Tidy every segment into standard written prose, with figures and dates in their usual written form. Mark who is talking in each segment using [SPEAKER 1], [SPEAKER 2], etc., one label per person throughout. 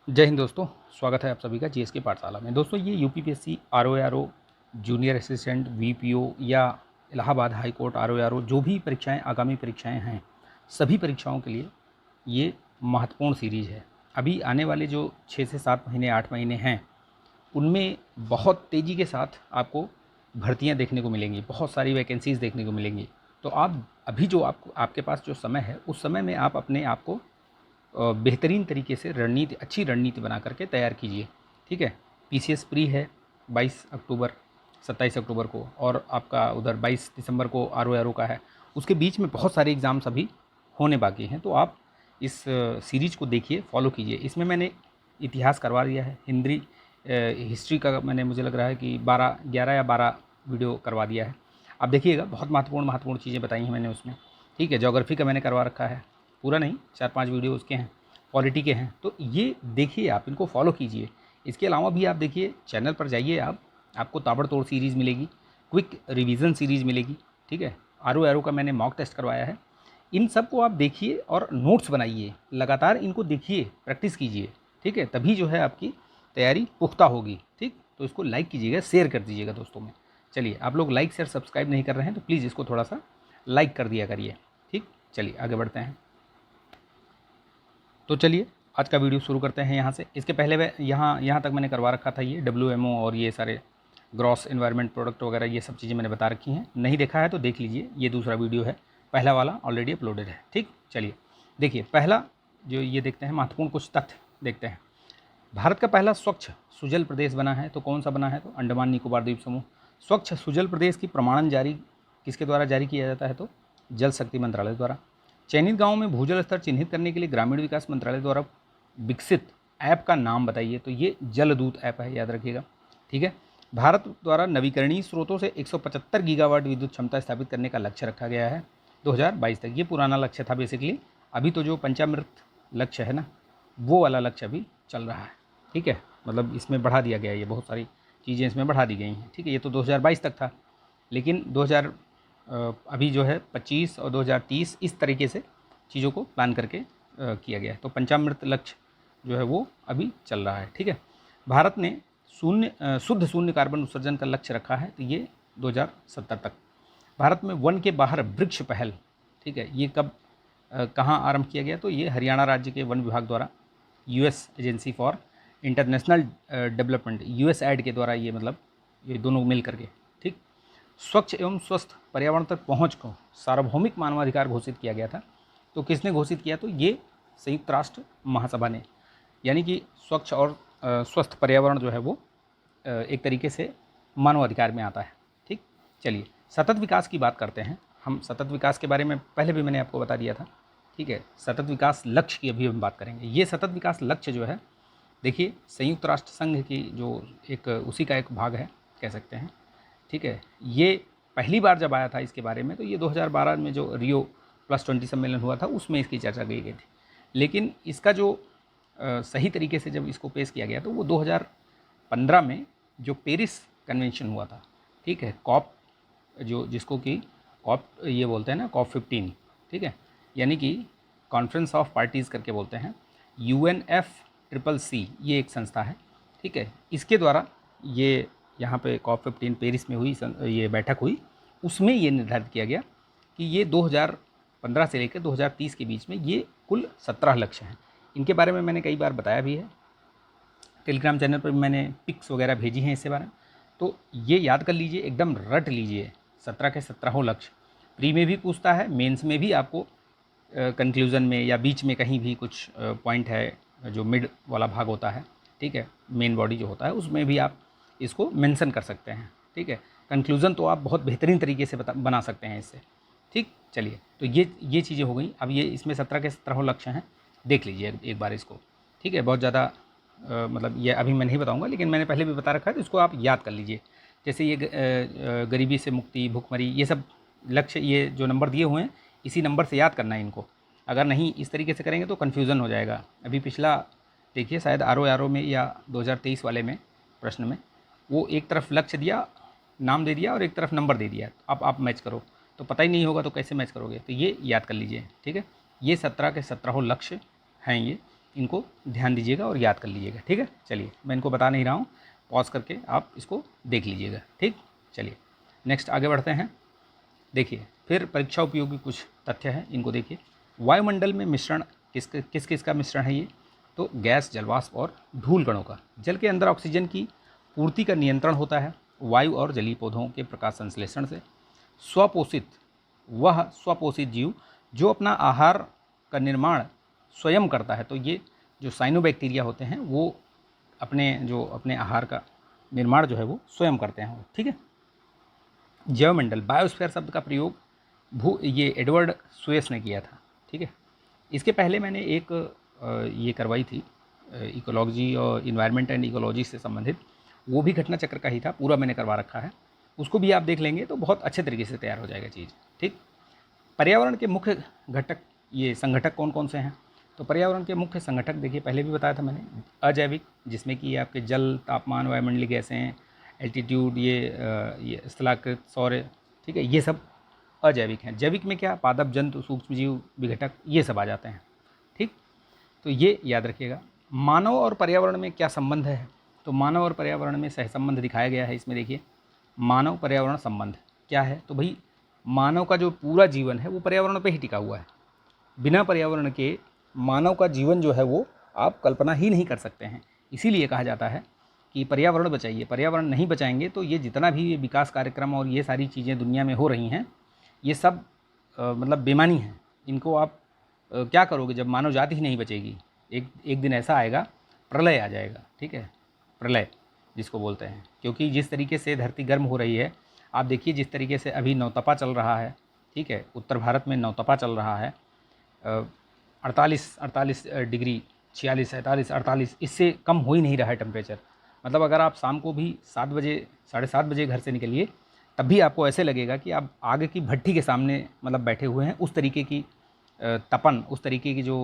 [SPEAKER 1] जय हिंद दोस्तों, स्वागत है आप सभी का जीएस के पाठशाला में। दोस्तों ये UPPSC RO junior assistant VPO या इलाहाबाद हाई कोर्ट आरओ जो भी परीक्षाएं आगामी परीक्षाएं हैं, सभी परीक्षाओं के लिए ये महत्वपूर्ण सीरीज़ है। अभी आने वाले जो 6 से 7 महीने 8 महीने हैं, उनमें बहुत तेज़ी के साथ आपको भर्तियां देखने को मिलेंगी, बहुत सारी वैकेंसीज़ देखने को मिलेंगी। तो आप अभी जो आपके पास जो समय है, उस समय में आप अपने आप को बेहतरीन तरीके से अच्छी रणनीति बना करके तैयार कीजिए। ठीक है, पीसीएस प्री है 22 अक्टूबर 27 अक्टूबर को, और आपका उधर 22 दिसंबर को आरओ का है। उसके बीच में बहुत सारे एग्ज़ाम्स अभी होने बाकी हैं, तो आप इस सीरीज़ को देखिए, फॉलो कीजिए। इसमें मैंने इतिहास करवा दिया है, हिस्ट्री का मैंने, मुझे लग रहा है कि 11 या 12 वीडियो करवा दिया है। आप देखिएगा, बहुत महत्वपूर्ण चीज़ें बताई हैं मैंने उसमें। ठीक है, ज्योग्राफी का मैंने करवा रखा है, पूरा नहीं, 4-5 वीडियो उसके हैं, पॉलिटी के हैं। तो ये देखिए, आप इनको फॉलो कीजिए। इसके अलावा भी आप देखिए, चैनल पर जाइए, आपको ताबड़तोड़ सीरीज़ मिलेगी, क्विक रिवीजन सीरीज़ मिलेगी। ठीक है, आरओ का मैंने मॉक टेस्ट करवाया है। इन सब को आप देखिए और नोट्स बनाइए, लगातार इनको देखिए, प्रैक्टिस कीजिए। ठीक है, तभी जो है आपकी तैयारी पुख्ता होगी। ठीक, तो इसको लाइक कीजिएगा, शेयर कर दीजिएगा दोस्तों में। चलिए, आप लोग लाइक शेयर सब्सक्राइब नहीं कर रहे हैं तो प्लीज़ इसको थोड़ा सा लाइक कर दिया करिए। ठीक, चलिए आगे बढ़ते हैं। तो चलिए आज का वीडियो शुरू करते हैं यहाँ से। इसके पहले मैं यहाँ तक मैंने करवा रखा था, ये WMO और ये सारे ग्रॉस एनवायरनमेंट प्रोडक्ट वगैरह, ये सब चीज़ें मैंने बता रखी हैं। नहीं देखा है तो देख लीजिए, ये दूसरा वीडियो है, पहला वाला ऑलरेडी अपलोडेड है। ठीक, चलिए देखिए, पहला जो ये देखते हैं, महत्वपूर्ण कुछ तथ्य देखते हैं। भारत का पहला स्वच्छ सुजल प्रदेश बना है, तो कौन सा बना है? तो अंडमान निकोबार द्वीप समूह। स्वच्छ सुजल प्रदेश की प्रमाणन जारी किसके द्वारा जारी किया जाता है? तो जल शक्ति मंत्रालय द्वारा। चयनित गाँव में भूजल स्तर चिन्हित करने के लिए ग्रामीण विकास मंत्रालय द्वारा विकसित ऐप का नाम बताइए? तो ये जलदूत ऐप है, याद रखिएगा। ठीक है, भारत द्वारा नवीकरणीय स्रोतों से 175 गीगावाट विद्युत क्षमता स्थापित करने का लक्ष्य रखा गया है 2022 तक। ये पुराना लक्ष्य था बेसिकली। अभी तो जो पंचामृत लक्ष्य है ना, वो वाला लक्ष्य अभी चल रहा है। ठीक है, मतलब इसमें बढ़ा दिया गया है, ये बहुत सारी चीज़ें इसमें बढ़ा दी गई हैं। ठीक है, ये तो 2022 तक था, लेकिन 2000 अभी जो है 25 और 2030 इस तरीके से चीज़ों को प्लान करके किया गया है। तो पंचामृत लक्ष्य जो है वो अभी चल रहा है। ठीक है, भारत ने शुद्ध शून्य कार्बन उत्सर्जन का लक्ष्य रखा है, तो ये 2070 तक। भारत में वन के बाहर वृक्ष पहल, ठीक है, ये कब कहाँ आरंभ किया गया? तो ये हरियाणा राज्य के वन विभाग द्वारा US agency for international development, USAID के द्वारा, ये मतलब ये दोनों मिल करके। ठीक, स्वच्छ एवं स्वस्थ पर्यावरण तक पहुंच को सार्वभौमिक मानवाधिकार घोषित किया गया था। तो किसने घोषित किया? तो ये संयुक्त राष्ट्र महासभा ने। यानी कि स्वच्छ और स्वस्थ पर्यावरण जो है वो एक तरीके से मानवाधिकार में आता है। ठीक, चलिए सतत विकास की बात करते हैं हम। सतत विकास के बारे में पहले भी मैंने आपको बता दिया था। ठीक है, सतत विकास लक्ष्य की अभी हम बात करेंगे। ये सतत विकास लक्ष्य जो है, देखिए, संयुक्त राष्ट्र संघ की जो एक उसी का एक भाग है, कह सकते हैं। ठीक है, ये पहली बार जब आया था इसके बारे में, तो ये 2012 में जो Rio+20 सम्मेलन हुआ था, उसमें इसकी चर्चा की गई थी। लेकिन इसका जो सही तरीके से जब इसको पेश किया गया, तो वो 2015 में जो पेरिस कन्वेंशन हुआ था। ठीक है, कॉप, जो जिसको कि कॉप ये बोलते हैं ना, COP15। ठीक है, यानी कि कॉन्फ्रेंस ऑफ पार्टीज़ करके बोलते हैं। UNFCCC ये एक संस्था है। ठीक है, इसके द्वारा ये यहाँ पे COP15 पेरिस में हुई, ये बैठक हुई। उसमें ये निर्धारित किया गया कि ये 2015 से लेकर 2030 के बीच में ये कुल 17 लक्ष्य हैं। इनके बारे में मैंने कई बार बताया भी है, टेलीग्राम चैनल पर मैंने पिक्स वगैरह भेजी हैं इसके बारे में। तो ये याद कर लीजिए, एकदम रट लीजिए, 17 के 17 लक्ष्य। प्री में भी पूछता है, मेंस में भी आपको कंक्लूज़न में या बीच में कहीं भी कुछ पॉइंट है, जो मिड वाला भाग होता है, ठीक है, मेन बॉडी जो होता है, उसमें भी आप इसको मेंशन कर सकते हैं। ठीक है, कंक्लूज़न तो आप बहुत बेहतरीन तरीके से बना सकते हैं इससे। ठीक, चलिए, तो ये चीज़ें हो गई। अब ये इसमें 17 के 17 लक्ष्य हैं, देख लीजिए एक बार इसको। ठीक है, बहुत ज़्यादा मतलब ये अभी मैं नहीं बताऊंगा, लेकिन मैंने पहले भी बता रखा है, तो इसको आप याद कर लीजिए। जैसे ये गरीबी से मुक्ति, भुखमरी, ये सब लक्ष्य, ये जो नंबर दिए हुए हैं, इसी नंबर से याद करना है इनको। अगर नहीं इस तरीके से करेंगे तो कन्फ्यूज़न हो जाएगा। अभी पिछला देखिए, शायद आरओ में या 2023 वाले में प्रश्न में, वो एक तरफ लक्ष्य दिया, नाम दे दिया, और एक तरफ नंबर दे दिया। अब आप मैच करो, तो पता ही नहीं होगा तो कैसे मैच करोगे? तो ये याद कर लीजिए। ठीक है, ये 17 के 17 लक्ष्य हैं ये। इनको ध्यान दीजिएगा और याद कर लीजिएगा। ठीक है, चलिए मैं इनको बता नहीं रहा हूँ, पॉज करके आप इसको देख लीजिएगा। ठीक, चलिए नेक्स्ट आगे बढ़ते हैं। देखिए फिर परीक्षा उपयोगी कुछ तथ्य हैं, इनको देखिए। वायुमंडल में मिश्रण किस किस का मिश्रण है ये? तो गैस, जलवाष्प और धूल कणों का। जल के अंदर ऑक्सीजन की पूर्ति का नियंत्रण होता है वायु और जलीय पौधों के प्रकाश संश्लेषण से। स्वपोषित, वह स्वपोषित जीव जो अपना आहार का निर्माण स्वयं करता है। तो ये जो साइनोबैक्टीरिया होते हैं वो अपने आहार का निर्माण जो है वो स्वयं करते हैं। ठीक है। जैवमंडल, बायोस्फीयर शब्द का प्रयोग ये एडवर्ड स्वेस ने किया था। ठीक है, इसके पहले मैंने एक ये करवाई थी इकोलॉजी और इन्वायरमेंट एंड इकोलॉजी से संबंधित, वो भी घटना चक्र का ही था, पूरा मैंने करवा रखा है। उसको भी आप देख लेंगे तो बहुत अच्छे तरीके से तैयार हो जाएगा चीज़। ठीक, पर्यावरण के मुख्य घटक, ये संगठक कौन कौन से हैं? तो पर्यावरण के मुख्य संगठक देखिए, पहले भी बताया था मैंने, अजैविक जिसमें कि आपके जल, तापमान, वायुमंडलीय गैसें, एल्टीट्यूड, ये स्थलाकृत, सौर, ठीक है, ये सब अजैविक हैं। जैविक में क्या? पादप, जंतु, सूक्ष्मजीव, विघटक, ये सब आ जाते हैं। ठीक, तो ये याद रखिएगा। मानव और पर्यावरण में क्या संबंध है? तो मानव और पर्यावरण में सहसंबंध दिखाया गया है इसमें। देखिए मानव पर्यावरण संबंध क्या है? तो भाई मानव का जो पूरा जीवन है वो पर्यावरण पे ही टिका हुआ है। बिना पर्यावरण के मानव का जीवन जो है वो आप कल्पना ही नहीं कर सकते हैं। इसीलिए कहा जाता है कि पर्यावरण बचाइए। पर्यावरण नहीं बचाएंगे तो ये जितना भी ये विकास कार्यक्रम और ये सारी चीज़ें दुनिया में हो रही हैं, ये सब मतलब बेमानी है। इनको आप क्या करोगे जब मानव जाति ही नहीं बचेगी? एक दिन ऐसा आएगा, प्रलय आ जाएगा। ठीक है, प्रलय जिसको बोलते हैं। क्योंकि जिस तरीके से धरती गर्म हो रही है, आप देखिए जिस तरीके से अभी नौतपा चल रहा है। ठीक है, उत्तर भारत में नौतपा चल रहा है, 48 डिग्री, 46, 47, 48, इससे कम हो ही नहीं रहा है टेम्परेचर। मतलब अगर आप शाम को भी 7 बजे, 7:30 बजे घर से निकलिए, तब भी आपको ऐसे लगेगा कि आप आग की भट्टी के सामने मतलब बैठे हुए हैं। उस तरीके की तपन, उस तरीके की जो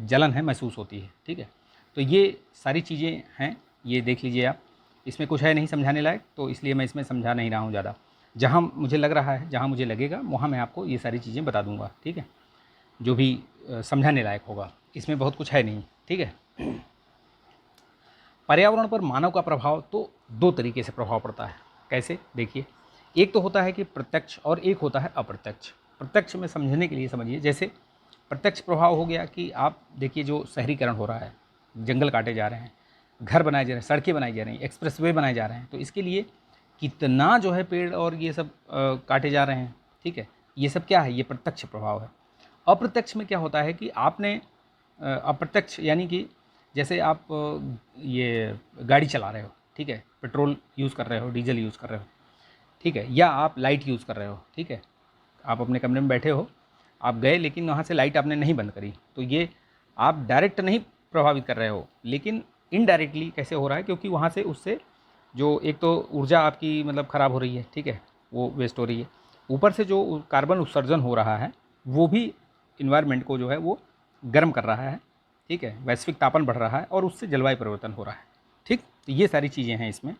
[SPEAKER 1] जलन है महसूस होती है। ठीक है, तो ये सारी चीज़ें हैं, ये देख लीजिए आप। इसमें कुछ है नहीं समझाने लायक, तो इसलिए मैं इसमें समझा नहीं रहा हूँ ज़्यादा। जहाँ मुझे लग रहा है, जहाँ मुझे लगेगा, वहाँ मैं आपको ये सारी चीज़ें बता दूँगा। ठीक है, जो भी समझाने लायक होगा। इसमें बहुत कुछ है नहीं। ठीक है, पर्यावरण पर मानव का प्रभाव तो 2 तरीके से प्रभाव पड़ता है। कैसे? देखिए, एक तो होता है कि प्रत्यक्ष और एक होता है अप्रत्यक्ष। प्रत्यक्ष में समझने के लिए समझिए, जैसे प्रत्यक्ष प्रभाव हो गया कि आप देखिए जो शहरीकरण हो रहा है, जंगल काटे जा रहे हैं, घर बनाए जा रहे हैं, सड़कें बनाई जा रही हैं, एक्सप्रेसवे बनाए जा रहे हैं, तो इसके लिए कितना जो है पेड़ और ये सब काटे जा रहे हैं। ठीक है, ये सब क्या है? ये प्रत्यक्ष प्रभाव है। अप्रत्यक्ष में क्या होता है कि आपने अप्रत्यक्ष यानी कि जैसे आप ये गाड़ी चला रहे हो, ठीक है, पेट्रोल यूज़ कर रहे हो, डीजल यूज़ कर रहे हो, ठीक है, या आप लाइट यूज़ कर रहे हो। ठीक है, आप अपने कमरे में बैठे हो, आप गए लेकिन वहाँ से लाइट आपने नहीं बंद करी, तो ये आप डायरेक्ट नहीं प्रभावित कर रहे हो, लेकिन इनडायरेक्टली कैसे हो रहा है? क्योंकि वहाँ से उससे जो एक तो ऊर्जा आपकी मतलब ख़राब हो रही है, ठीक है, वो वेस्ट हो रही है, ऊपर से जो कार्बन उत्सर्जन हो रहा है वो भी इन्वायरमेंट को जो है वो गर्म कर रहा है। ठीक है, वैश्विक तापन बढ़ रहा है और उससे जलवायु परिवर्तन हो रहा है। ठीक, तो ये सारी चीज़ें हैं इसमें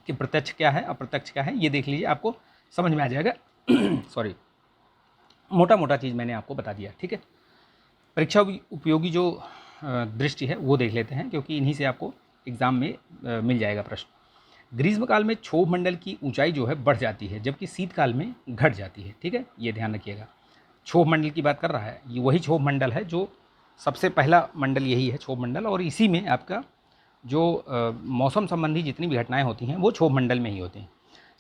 [SPEAKER 1] कि प्रत्यक्ष क्या है, अप्रत्यक्ष क्या है, ये देख लीजिए, आपको समझ में आ जाएगा। सॉरी, मोटा मोटा चीज़ मैंने आपको बता दिया। ठीक है, परीक्षा उपयोगी जो दृष्टि है वो देख लेते हैं, क्योंकि इन्हीं से आपको एग्ज़ाम में मिल जाएगा प्रश्न। ग्रीष्मकाल में क्षोभ मंडल की ऊंचाई जो है बढ़ जाती है, जबकि शीतकाल में घट जाती है। ठीक है, ये ध्यान रखिएगा। क्षोभ मंडल की बात कर रहा है, ये वही क्षोभ मंडल है जो सबसे पहला मंडल यही है, क्षोभ मंडल, और इसी में आपका जो मौसम संबंधी जितनी भी घटनाएं होती हैं वो क्षोभ मंडल में ही होती हैं।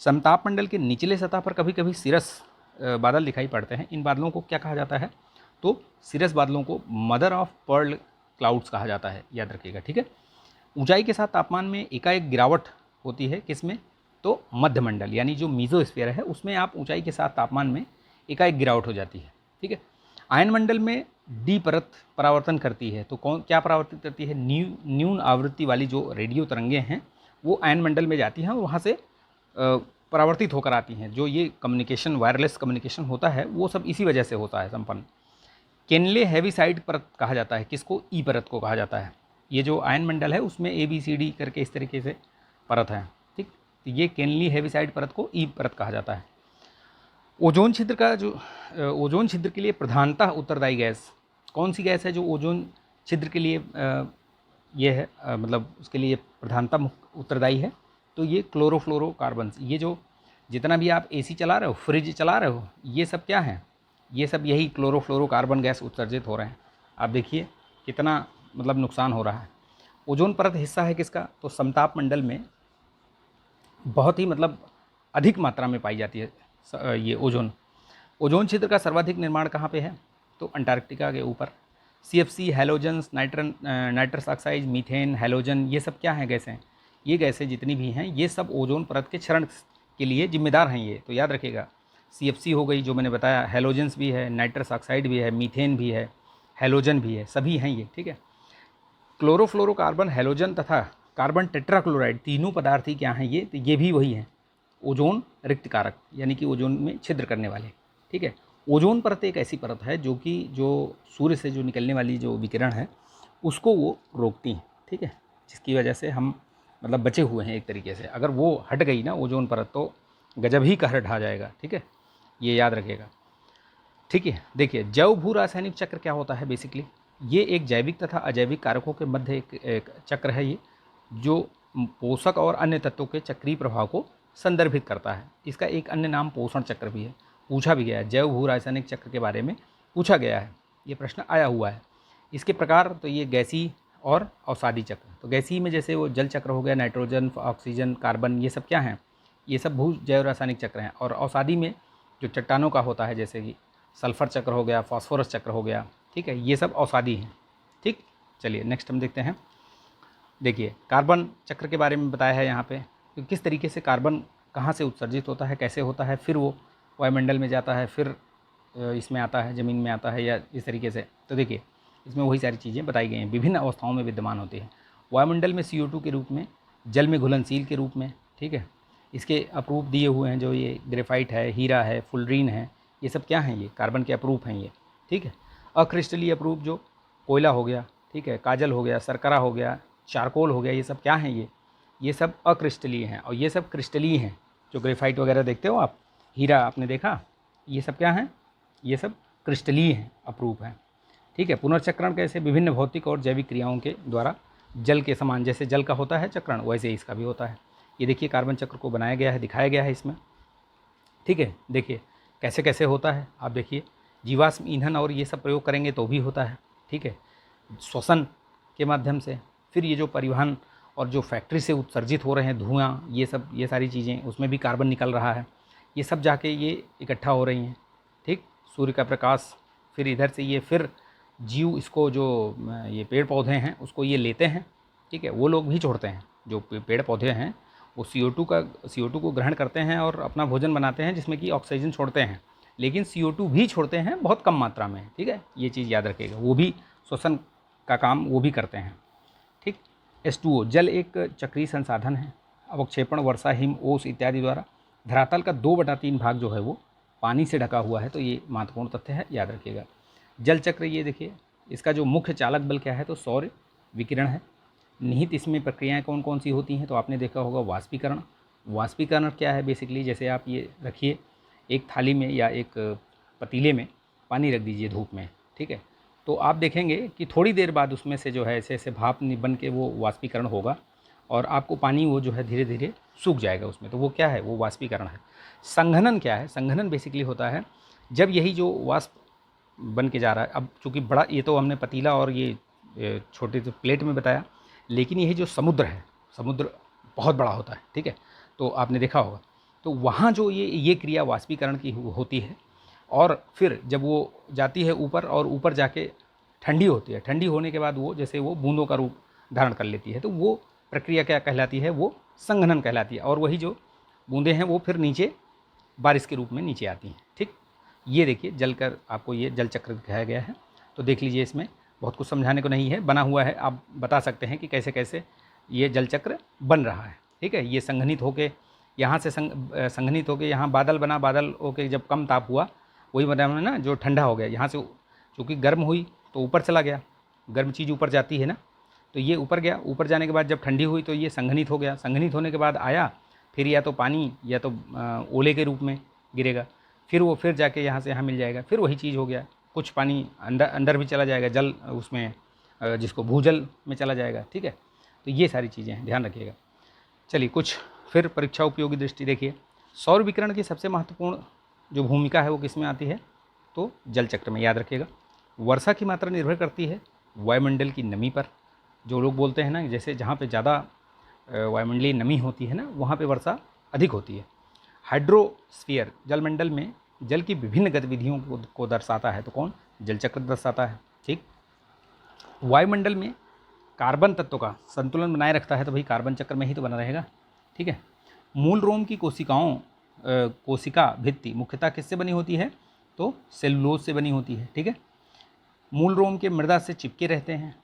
[SPEAKER 1] समताप मंडल के निचले सतह पर कभी कभी सिरस बादल दिखाई पड़ते हैं। इन बादलों को क्या कहा जाता है? तो सिरस बादलों को मदर ऑफ पर्ल क्लाउड्स कहा जाता है, याद रखिएगा। ठीक है, ऊंचाई के साथ तापमान में एकाएक गिरावट होती है, किसमें? तो मध्यमंडल यानी जो मीजोस्फीयर है उसमें आप ऊंचाई के साथ तापमान में एकाएक गिरावट हो जाती है। ठीक है, आयन मंडल में डी परत परावर्तन करती है। तो कौन क्या परावर्तित करती है? न्यून आवृत्ति वाली जो रेडियो तरंगें हैं वो आयन मंडल में जाती हैं और वहाँ से परावर्तित होकर आती हैं। जो ये कम्युनिकेशन, वायरलेस कम्युनिकेशन होता है वो सब इसी वजह से होता है संपन्न। केनले हेविसाइड परत कहा जाता है, किसको? ई परत को कहा जाता है। ये जो आयन मंडल है उसमें ABCD करके इस तरीके से परत है। ठीक, तो ये केनली हेविसाइड परत को ई परत कहा जाता है। ओजोन छिद्र के लिए प्रधानतः उत्तरदायी गैस कौन सी गैस है जो ओजोन छिद्र के लिए ये है मतलब उसके लिए प्रधानता उत्तरदायी है। तो ये क्लोरोफ्लोरोकार्बन्स, ये जो जितना भी आप एसी चला रहे हो, फ्रिज चला रहे हो, ये सब क्या है, ये सब यही क्लोरोफ्लोरोकार्बन गैस उत्सर्जित हो रहे हैं। आप देखिए कितना मतलब नुकसान हो रहा है। ओजोन परत हिस्सा है किसका, तो समताप मंडल में बहुत ही मतलब अधिक मात्रा में पाई जाती है ये ओजोन। ओजोन छिद्र का सर्वाधिक निर्माण कहाँ पे है, तो अंटार्कटिका के ऊपर। CFC, halogens, nitrous oxide, methane, halogen, ये सब क्या हैं, गैसें। ये गैसें जितनी भी हैं ये सब ओजोन परत के क्षरण के लिए जिम्मेदार हैं। ये तो याद रखिएगा। CFC हो गई जो मैंने बताया, हैलोजन्स भी है, नाइट्रस ऑक्साइड भी है, मीथेन भी है, हैलोजन भी है, सभी हैं ये, ठीक है। क्लोरोफ्लोरोकार्बन, हैलोजन तथा कार्बन टेट्राक्लोराइड तीनों पदार्थ ही क्या हैं, ये तो ये भी वही हैं, ओजोन रिक्त कारक, यानी कि ओजोन में छिद्र करने वाले, ठीक है। ओजोन परत एक ऐसी परत है जो कि जो सूर्य से जो निकलने वाली जो विकिरण है उसको वो रोकती हैं, ठीक है, जिसकी वजह से हम मतलब बचे हुए हैं एक तरीके से। अगर वो हट गई ना ओजोन परत तो गजब ही कहर ढा जाएगा, ठीक है, ये याद रखिएगा, ठीक है। देखिए जैव भू रासायनिक चक्र क्या होता है, बेसिकली ये एक जैविक तथा अजैविक कारकों के मध्य एक चक्र है ये, जो पोषक और अन्य तत्वों के चक्रीय प्रभाव को संदर्भित करता है। इसका एक अन्य नाम पोषण चक्र भी है, पूछा भी गया है, जैव भू रासायनिक चक्र के बारे में पूछा गया है, ये प्रश्न आया हुआ है। इसके प्रकार तो ये गैसीय और अवसादी चक्र, तो गैसीय में जैसे वो जल चक्र हो गया, नाइट्रोजन, ऑक्सीजन, कार्बन, ये सब क्या हैं, ये सब भू जैव रासायनिक चक्र हैं। और अवसादी में जो चट्टानों का होता है, जैसे कि सल्फर चक्र हो गया, फास्फोरस चक्र हो गया, ठीक है, ये सब अवसादी हैं, ठीक। चलिए नेक्स्ट हम देखते हैं। देखिए कार्बन चक्र के बारे में बताया है यहाँ पे कि किस तरीके से कार्बन कहाँ से उत्सर्जित होता है, कैसे होता है, फिर वो वायुमंडल में जाता है, फिर इसमें आता है, ज़मीन में आता है, या इस तरीके से। तो देखिए इसमें वही सारी चीज़ें बताई गई हैं, विभिन्न अवस्थाओं में विद्यमान होती हैं। वायुमंडल में CO2 के रूप में, जल में घुलनशील के रूप में, ठीक है। इसके अपरूप दिए हुए हैं, जो ये ग्रेफाइट है, हीरा है, फुलरीन है, ये सब क्या हैं, ये कार्बन के अपरूप हैं ये, ठीक है। अक्रिस्टलीय अपरूप जो कोयला हो गया, ठीक है, काजल हो गया, शर्करा हो गया, चारकोल हो गया, ये सब क्या हैं, ये सब अक्रिस्टलीय हैं। और ये सब क्रिस्टलीय हैं, जो ग्रेफाइट वगैरह देखते हो आप, हीरा आपने देखा, ये सब क्या हैं, ये सब क्रिस्टलीय हैं, अपरूप हैं, ठीक है। पुनर्चक्रण कैसे, विभिन्न भौतिक और जैविक क्रियाओं के द्वारा जल के समान, जैसे जल का होता है चक्रण, वैसे इसका भी होता है। ये देखिए कार्बन चक्र को बनाया गया है, दिखाया गया है इसमें, ठीक है। देखिए कैसे कैसे होता है, आप देखिए जीवाश्म ईंधन और ये सब प्रयोग करेंगे तो भी होता है, ठीक है, श्वसन के माध्यम से। फिर ये जो परिवहन और जो फैक्ट्री से उत्सर्जित हो रहे हैं धुआं, ये सब, ये सारी चीज़ें, उसमें भी कार्बन निकल रहा है, ये सब जाके ये इकट्ठा हो रही हैं, ठीक। सूर्य का प्रकाश, फिर इधर से ये, फिर जीव इसको, जो ये पेड़ पौधे हैं उसको ये लेते हैं, ठीक है, वो लोग भी छोड़ते हैं, जो पेड़ पौधे हैं वो CO2 को ग्रहण करते हैं और अपना भोजन बनाते हैं, जिसमें कि ऑक्सीजन छोड़ते हैं, लेकिन CO2 भी छोड़ते हैं बहुत कम मात्रा में, ठीक है, ये चीज़ याद रखिएगा, वो भी श्वसन का काम वो भी करते हैं, ठीक। H2O, जल एक चक्रीय संसाधन है। अवक्षेपण, वर्षा, हिम, ओस इत्यादि द्वारा धरातल का 2/3 भाग जो है वो पानी से ढका हुआ है, तो ये महत्वपूर्ण तथ्य है, याद रखिएगा। जल चक्र, ये देखिए इसका जो मुख्य चालक बल क्या है, तो सौर विकिरण है। निहित इसमें प्रक्रियाएं कौन कौन सी होती हैं, तो आपने देखा होगा वाष्पीकरण। वाष्पीकरण क्या है, बेसिकली जैसे आप ये रखिए, एक थाली में या एक पतीले में पानी रख दीजिए धूप में, ठीक है, तो आप देखेंगे कि थोड़ी देर बाद उसमें से जो है ऐसे ऐसे भाप बन के वो वाष्पीकरण होगा और आपको पानी वो जो है धीरे धीरे सूख जाएगा उसमें, तो वो क्या है, वो वाष्पीकरण है। संघनन क्या है, संघनन बेसिकली होता है जब यही जो वाष्प बन के जा रहा है, अब चूँकि बड़ा, ये तो हमने पतीला और ये छोटे से प्लेट में बताया, लेकिन यही जो समुद्र है, समुद्र बहुत बड़ा होता है, ठीक है, तो आपने देखा होगा, तो वहाँ जो ये क्रिया वाष्पीकरण की होती है, और फिर जब वो जाती है ऊपर और ऊपर जाके ठंडी होती है, ठंडी होने के बाद वो जैसे वो बूंदों का रूप धारण कर लेती है, तो वो प्रक्रिया क्या कहलाती है, वो संघनन कहलाती है। और वही जो बूंदें हैं वो फिर नीचे बारिश के रूप में नीचे आती हैं, ठीक। ये देखिए जल कर आपको ये जल चक्र दिखाया गया है, तो देख लीजिए, इसमें बहुत कुछ समझाने को नहीं है, बना हुआ है, आप बता सकते हैं कि कैसे कैसे ये जल चक्र बन रहा है, ठीक है। ये संघनित होके यहाँ से संघनित होके यहाँ बादल बना, बादल होके जब कम ताप हुआ, वही बना ना जो ठंडा हो गया, यहाँ से चूँकि गर्म हुई तो ऊपर चला गया, गर्म चीज़ ऊपर जाती है ना, तो ये ऊपर गया, ऊपर जाने के बाद जब ठंडी हुई तो ये संघनित हो गया, संघनित होने के बाद आया, फिर या तो पानी या तो ओले के रूप में गिरेगा, फिर वो फिर जाके यहाँ से यहाँ मिल जाएगा, फिर वही चीज़ हो गया, कुछ पानी अंदर भी चला जाएगा, जल उसमें जिसको भूजल में चला जाएगा। ठीक है, तो ये सारी चीज़ें हैं, ध्यान रखिएगा। चलिए कुछ फिर परीक्षा उपयोगी दृष्टि देखिए। सौर विकिरण की सबसे महत्वपूर्ण जो भूमिका है वो किस में आती है, तो जल चक्र में, याद रखिएगा। वर्षा की मात्रा निर्भर करती है वायुमंडल की नमी पर। जो लोग बोलते हैं ना, जैसे जहाँ पे ज़्यादा वायुमंडलीय नमी होती है ना, वहाँ पे वर्षा अधिक होती है। हाइड्रोस्फीयर जलमंडल में जल की विभिन्न गतिविधियों को दर्शाता है, तो कौन, जल चक्र दर्शाता है। ठीक, वायुमंडल में कार्बन तत्व का संतुलन बनाए रखता है, तो भाई कार्बन चक्र में ही तो बना रहेगा। ठीक है, मूल रोम की कोशिका भित्ति मुख्यतः किससे बनी होती है, तो सेलुलोज से बनी होती है। ठीक है, मूल रोम के मृदा से चिपके रहते हैं।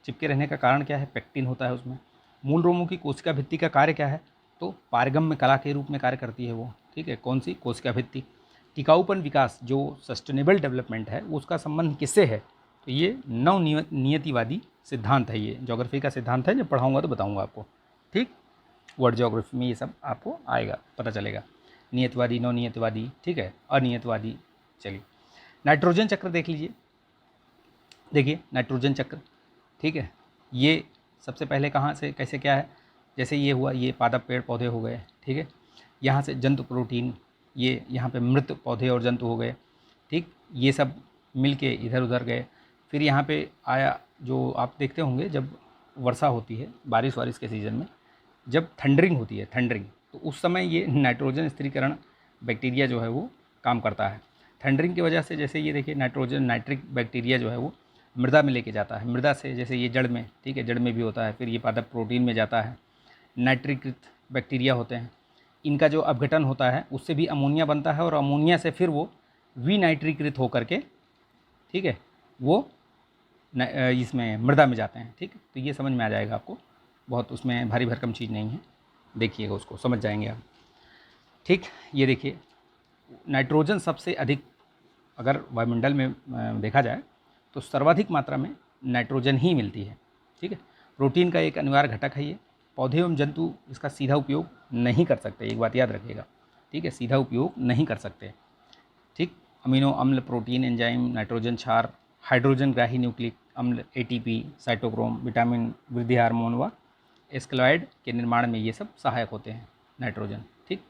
[SPEAKER 1] चिपके रहने का कारण क्या है, पेक्टिन होता है उसमें। मूल रोमों की कोशिका भित्ति का कार्य क्या है, तो पारगम्य कला के रूप में कार्य करती है वो। ठीक है, कौन सी, कोशिका भित्ति। टिकाऊपन विकास जो सस्टेनेबल डेवलपमेंट है उसका संबंध किससे है, तो ये नियतिवादी सिद्धांत है। ये ज्योग्राफी का सिद्धांत है, जब पढ़ाऊंगा तो बताऊंगा आपको। ठीक, वर्ड ज्योग्राफी में ये सब आपको आएगा, पता चलेगा, नियतवादी, नवनियतवादी, ठीक है, अनियतवादी। चलिए नाइट्रोजन चक्र देख लीजिए। देखिए नाइट्रोजन चक्र, ठीक है, ये सबसे पहले कहाँ से कैसे क्या है, जैसे ये हुआ, ये पादप पेड़ पौधे हो गए। ठीक है, यहाँ से जंतु प्रोटीन, ये यहाँ पे मृत पौधे और जंतु हो गए। ठीक, ये सब मिल के इधर उधर गए। फिर यहाँ पे आया, जो आप देखते होंगे जब वर्षा होती है, बारिश वारिश के सीज़न में जब थंडरिंग होती है, थंडरिंग, तो उस समय ये नाइट्रोजन स्थिरीकरण बैक्टीरिया जो है वो काम करता है। थंडरिंग की वजह से, जैसे ये देखिए, नाइट्रोजन नाइट्रिक बैक्टीरिया जो है वो मृदा में लेके जाता है। मृदा से, जैसे ये जड़ में, ठीक है, जड़ में भी होता है, फिर ये पादप प्रोटीन में जाता है। नाइट्रीकृत बैक्टीरिया होते हैं, इनका जो अपघटन होता है उससे भी अमोनिया बनता है, और अमोनिया से फिर वो विनाइट्रीकृत होकर के, ठीक है, वो इसमें मृदा में जाते हैं। ठीक, तो ये समझ में आ जाएगा आपको, बहुत उसमें भारी भरकम चीज़ नहीं है, देखिएगा उसको, समझ जाएंगे आप। ठीक, ये देखिए, नाइट्रोजन सबसे अधिक अगर वायुमंडल में देखा जाए तो सर्वाधिक मात्रा में नाइट्रोजन ही मिलती है। ठीक है, प्रोटीन का एक अनिवार्य घटक है ये। पौधे एवं जंतु इसका सीधा उपयोग नहीं कर सकते, एक बात याद रखिएगा। ठीक है, सीधा उपयोग नहीं कर सकते। ठीक, अमीनो अम्ल, प्रोटीन, एंजाइम, नाइट्रोजन क्षार, हाइड्रोजन ग्राही न्यूक्लिक अम्ल, एटीपी, साइटोक्रोम, विटामिन, वृद्धि हार्मोन व एस्क्लॉइड के निर्माण में ये सब सहायक होते हैं, नाइट्रोजन। ठीक,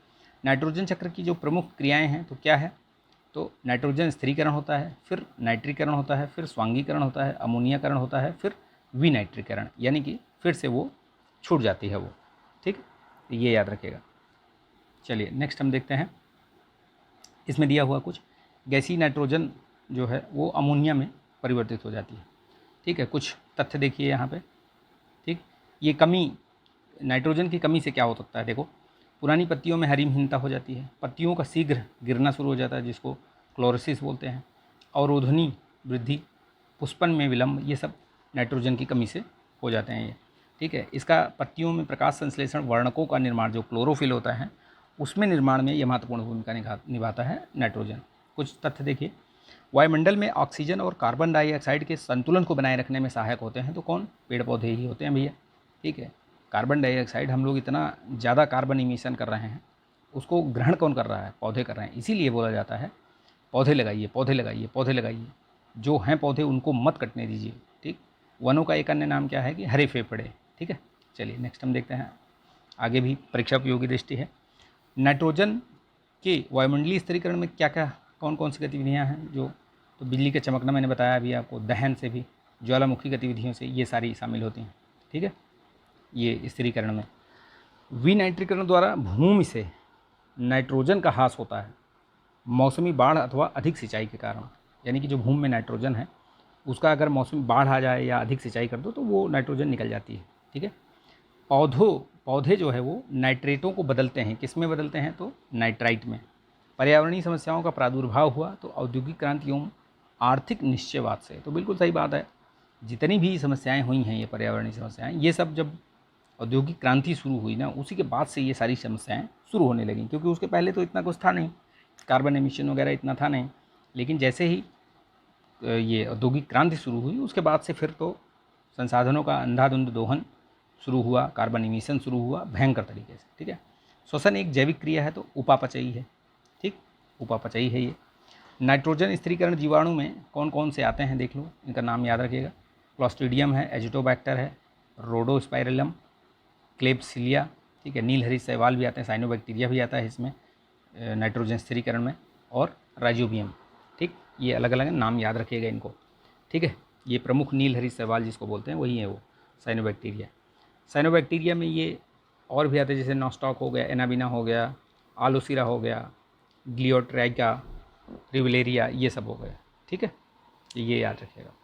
[SPEAKER 1] नाइट्रोजन चक्र की जो प्रमुख क्रियाएं हैं तो क्या है, तो नाइट्रोजन स्थिरीकरण होता है, फिर नाइट्रीकरण होता है, फिर स्वांगीकरण होता है, अमोनियाकरण होता है, फिर विनाइट्रीकरण, यानी कि फिर से वो छूट जाती है वो। ठीक, तो ये याद रखिएगा। चलिए नेक्स्ट हम देखते हैं, इसमें दिया हुआ कुछ गैसीय नाइट्रोजन जो है वो अमोनिया में परिवर्तित हो जाती है। ठीक है, कुछ तथ्य देखिए यहाँ पे। ठीक, ये कमी, नाइट्रोजन की कमी से क्या हो सकता है, देखो, पुरानी पत्तियों में हरिमहीनता हो जाती है, पत्तियों का शीघ्र गिरना शुरू हो जाता है, जिसको क्लोरोसिस बोलते हैं, अवरोधनी वृद्धि, पुष्पन में विलंब, ये सब नाइट्रोजन की कमी से हो जाते हैं ये। ठीक है, इसका पत्तियों में प्रकाश संश्लेषण वर्णकों का निर्माण, जो क्लोरोफिल होता है, उसमें निर्माण में यह महत्वपूर्ण भूमिका निभाता है नाइट्रोजन। कुछ तथ्य देखिए, वायुमंडल में ऑक्सीजन और कार्बन डाइऑक्साइड के संतुलन को बनाए रखने में सहायक होते हैं, तो कौन, पेड़ पौधे ही होते हैं भैया। ठीक है, कार्बन डाइऑक्साइड, हम लोग इतना ज़्यादा कार्बन इमिशन कर रहे हैं, उसको ग्रहण कौन कर रहा है, पौधे कर रहे हैं। इसीलिए बोला जाता है पौधे लगाइए, पौधे लगाइए, पौधे लगाइए, जो हैं पौधे उनको मत कटने दीजिए। ठीक, वनों का एक अन्य नाम क्या है कि हरे फेफड़े। ठीक है, चलिए नेक्स्ट हम देखते हैं, आगे भी परीक्षा उपयोगी दृष्टि है। नाइट्रोजन के वायुमंडलीय स्थिरीकरण में क्या क्या, कौन कौन सी गतिविधियाँ हैं, जो, तो बिजली का चमकना मैंने बताया अभी आपको, दहन से भी, ज्वालामुखी गतिविधियों से, ये सारी शामिल होती हैं। ठीक है, ये स्थिरीकरण में विनाइट्रीकरण द्वारा भूमि से नाइट्रोजन का ह्रास होता है, मौसमी बाढ़ अथवा अधिक सिंचाई के कारण। यानी कि जो भूमि में नाइट्रोजन है उसका अगर मौसमी बाढ़ आ जाए या अधिक सिंचाई कर दो तो वो नाइट्रोजन निकल जाती है। ठीक है, पौधे जो है वो नाइट्रेटों को बदलते हैं, किस में बदलते हैं, तो नाइट्राइट में। पर्यावरणीय समस्याओं का प्रादुर्भाव हुआ तो औद्योगिक क्रांतियों, आर्थिक निश्चयवाद से, तो बिल्कुल सही बात है, जितनी भी समस्याएं हुई हैं ये पर्यावरणीय समस्याएं, ये सब जब औद्योगिक क्रांति शुरू हुई ना, उसी के बाद से ये सारी समस्याएं शुरू होने लगीं, क्योंकि उसके पहले तो इतना कुछ था नहीं, कार्बन एमिशन वगैरह इतना था नहीं। लेकिन जैसे ही ये औद्योगिक क्रांति शुरू हुई उसके बाद से फिर तो संसाधनों का अंधाधुंध दोहन शुरू हुआ, कार्बन एमिशन शुरू हुआ भयंकर तरीके से। ठीक है, श्वसन एक जैविक क्रिया है, तो उपापचयी है। ठीक, उपापचयी है ये। नाइट्रोजन स्थिरीकरण जीवाणु में कौन कौन से आते हैं देख लो, इनका नाम याद रखिएगा। क्लॉस्ट्रीडियम है, एजिटोबैक्टर है, रोडोस्पाइरलम, क्लेब्सिलिया, ठीक है, नील हरी शैवाल भी आते हैं, साइनोबैक्टीरिया भी आता है इसमें नाइट्रोजन स्थिरीकरण में, और राइजोबियम। ठीक, ये अलग अलग नाम याद रखिएगा इनको। ठीक है, ये प्रमुख नील हरी शैवाल जिसको बोलते हैं वही है वो साइनोबैक्टीरिया। साइनोबैक्टीरिया में ये और भी आते हैं, जैसे नॉस्टॉक हो गया, एनाबिना हो गया, आलोसीरा हो गया, ग्लियोट्राइका, रिवलेरिया, ये सब हो गया। ठीक है, ये याद रखिएगा।